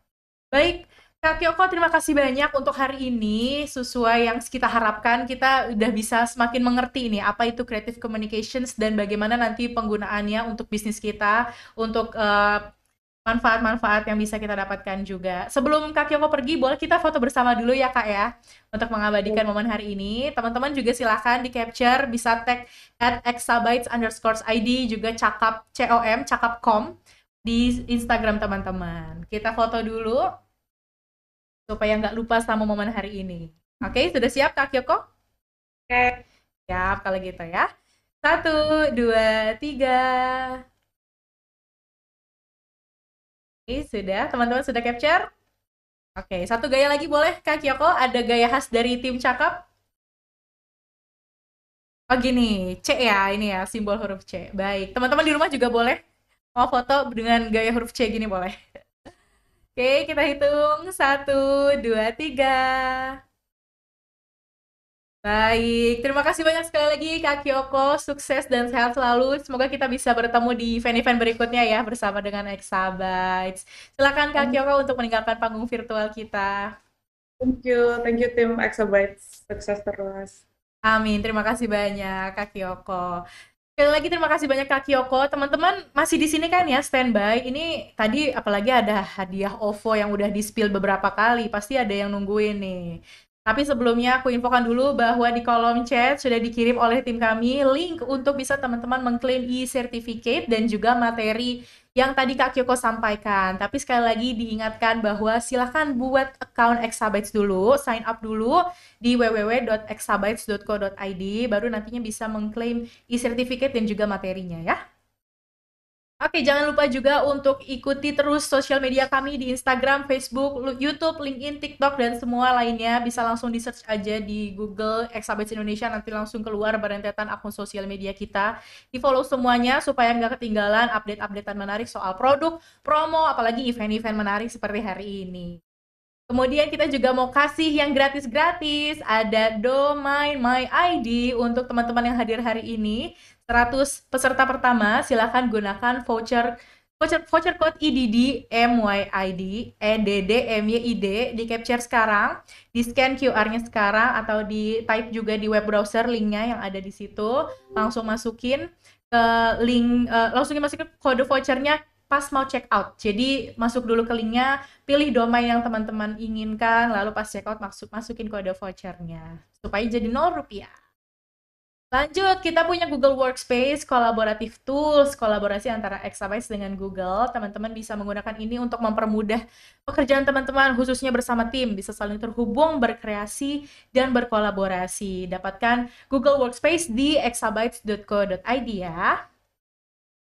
Baik, Kak Kyoko, terima kasih banyak untuk hari ini. Sesuai yang kita harapkan, kita udah bisa semakin mengerti ini apa itu creative communications dan bagaimana nanti penggunaannya untuk bisnis kita, untuk manfaat-manfaat yang bisa kita dapatkan juga. Sebelum Kak Kyoko pergi, boleh kita foto bersama dulu ya Kak ya, untuk mengabadikan momen hari ini. Teman-teman juga silahkan di capture, bisa tag at exabytes_id, juga cakap, com, cakap.com di Instagram teman-teman. Kita foto dulu supaya nggak lupa sama momen hari ini. Oke, sudah siap Kak Kyoko? Oke. Siap kalau gitu ya. Satu, dua, tiga. Oke, sudah. Teman-teman sudah capture? Oke, satu gaya lagi boleh Kak Kyoko? Ada gaya khas dari tim cakap? Oh gini, C ya, ini ya, simbol huruf C. Baik, teman-teman di rumah juga boleh. Mau foto dengan gaya huruf C gini boleh. Oke, kita hitung. Satu, dua, tiga. Baik, terima kasih banyak sekali lagi Kak Kyoko, sukses dan sehat selalu. Semoga kita bisa bertemu di event-event berikutnya ya bersama dengan Exabytes. Silakan Kak Kyoko untuk meninggalkan panggung virtual kita. Thank you tim Exabytes, sukses terus. Amin, terima kasih banyak Kak Kyoko. Sekali lagi terima kasih banyak Kak Kyoko. Teman-teman masih di sini kan ya standby. Ini tadi apalagi ada hadiah OVO yang udah di-spill beberapa kali. Pasti ada yang nungguin nih. Tapi sebelumnya aku infokan dulu bahwa di kolom chat sudah dikirim oleh tim kami link untuk bisa teman-teman mengklaim e-certificate dan juga materi yang tadi Kak Kyoko sampaikan. Tapi sekali lagi diingatkan bahwa silahkan buat account Exabytes dulu, sign up dulu di www.exabytes.co.id, baru nantinya bisa mengklaim e-certificate dan juga materinya ya. Oke, jangan lupa juga untuk ikuti terus sosial media kami di Instagram, Facebook, YouTube, LinkedIn, TikTok, dan semua lainnya. Bisa langsung di-search aja di Google Exabytes Indonesia, nanti langsung keluar berentetan akun sosial media kita. Di-follow semuanya supaya nggak ketinggalan update-updatean menarik soal produk, promo, apalagi event-event menarik seperti hari ini. Kemudian kita juga mau kasih yang gratis-gratis, ada Domain My ID untuk teman-teman yang hadir hari ini. 100 peserta pertama silakan gunakan voucher code IDD MYID EDDMYID di capture sekarang, di scan QR-nya sekarang atau di type juga di web browser linknya yang ada di situ. Langsung masukin ke link, langsung masukin kode vouchernya pas mau check out. Jadi masuk dulu ke linknya, pilih domain yang teman-teman inginkan, lalu pas check out masukin kode vouchernya supaya jadi 0 rupiah. Lanjut, kita punya Google Workspace, kolaboratif tools, kolaborasi antara Exabytes dengan Google. Teman-teman bisa menggunakan ini untuk mempermudah pekerjaan teman-teman, khususnya bersama tim, bisa saling terhubung, berkreasi, dan berkolaborasi. Dapatkan Google Workspace di exabytes.co.id ya.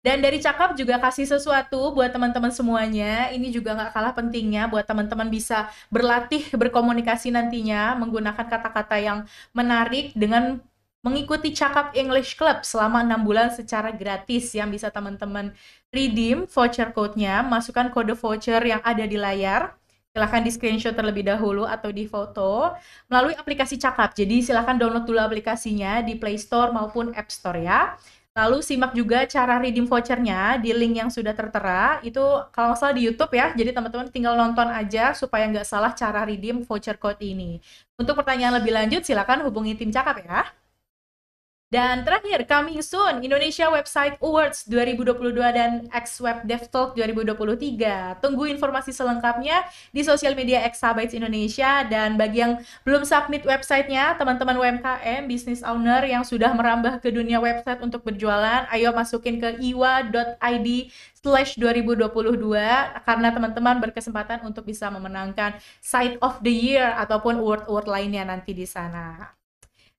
Dan dari Cakap juga kasih sesuatu buat teman-teman semuanya. Ini juga nggak kalah pentingnya buat teman-teman bisa berlatih berkomunikasi nantinya menggunakan kata-kata yang menarik dengan mengikuti Cakap English Club selama 6 bulan secara gratis yang bisa teman-teman redeem voucher code-nya, masukkan kode voucher yang ada di layar. Silahkan di screenshot terlebih dahulu atau di foto melalui aplikasi Cakap. Jadi silahkan download dulu aplikasinya di Play Store maupun App Store ya. Lalu simak juga cara redeem vouchernya di link yang sudah tertera. Itu kalau nggak salah di YouTube ya. Jadi teman-teman tinggal nonton aja supaya nggak salah cara redeem voucher code ini. Untuk pertanyaan lebih lanjut silakan hubungi tim Cakap ya. Dan terakhir, coming soon, Indonesia Website Awards 2022 dan X-Web DevTalk 2023. Tunggu informasi selengkapnya di sosial media Exabytes Indonesia. Dan bagi yang belum submit websitenya, teman-teman UMKM, business owner yang sudah merambah ke dunia website untuk berjualan, ayo masukin ke iwa.id/2022 karena teman-teman berkesempatan untuk bisa memenangkan Site of the Year ataupun award-award lainnya nanti di sana.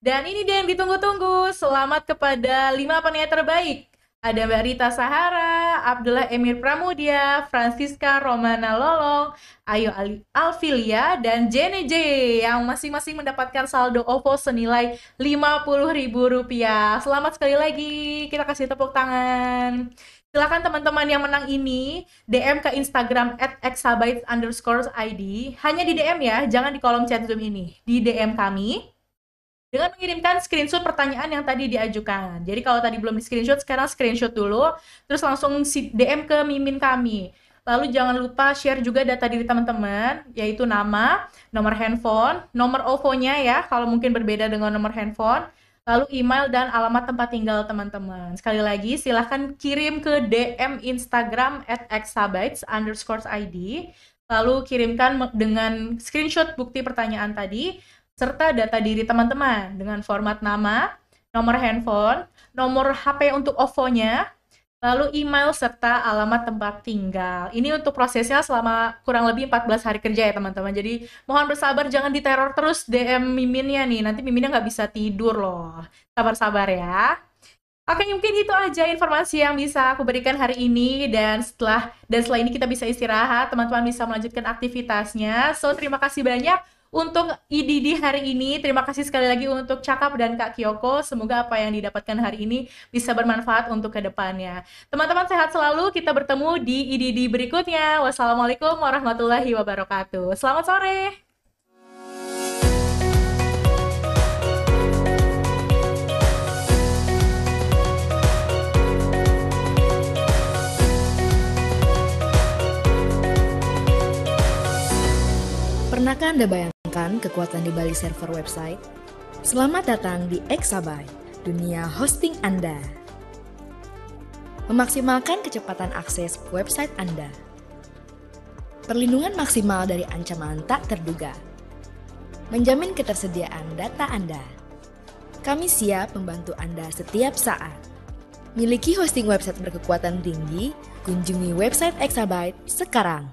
Dan ini dia yang ditunggu-tunggu. Selamat kepada 5 penyanyi terbaik. Ada Mbak Rita Sahara, Abdullah Emir Pramudia, Francisca Romana Lolong, Ayu Alfilia, dan Jene J yang masing-masing mendapatkan saldo OVO senilai Rp50.000. Selamat sekali lagi. Kita kasih tepuk tangan. Silakan teman-teman yang menang ini DM ke Instagram @exabytes_id. Hanya di DM ya, jangan di kolom chat Zoom ini. Di DM kami dengan mengirimkan screenshot pertanyaan yang tadi diajukan. Jadi kalau tadi belum di screenshot, sekarang screenshot dulu, terus langsung DM ke mimin kami. Lalu jangan lupa share juga data diri teman-teman, yaitu nama, nomor handphone, nomor OVO-nya ya, kalau mungkin berbeda dengan nomor handphone, lalu email dan alamat tempat tinggal teman-teman. Sekali lagi, silahkan kirim ke DM Instagram @exabytes_id, lalu kirimkan dengan screenshot bukti pertanyaan tadi, serta data diri teman-teman dengan format nama, nomor handphone, nomor HP untuk OVO-nya, lalu email serta alamat tempat tinggal. Ini untuk prosesnya selama kurang lebih 14 hari kerja ya teman-teman. Jadi mohon bersabar, jangan diteror terus DM miminnya nih. Nanti miminnya nggak bisa tidur loh. Sabar-sabar ya. Oke, mungkin itu aja informasi yang bisa aku berikan hari ini. Dan setelah ini kita bisa istirahat, teman-teman bisa melanjutkan aktivitasnya. So, terima kasih banyak untuk IDD hari ini. Terima kasih sekali lagi untuk Cakap dan Kak Kyoko. Semoga apa yang didapatkan hari ini bisa bermanfaat untuk kedepannya. Teman-teman sehat selalu. Kita bertemu di IDD berikutnya. Wassalamualaikum warahmatullahi wabarakatuh. Selamat sore. Pernahkah Anda bayangkan kekuatan di balik server website? Selamat datang di Exabyte, dunia hosting Anda. Memaksimalkan kecepatan akses website Anda. Perlindungan maksimal dari ancaman tak terduga. Menjamin ketersediaan data Anda. Kami siap membantu Anda setiap saat. Miliki hosting website berkekuatan tinggi, kunjungi website Exabyte sekarang.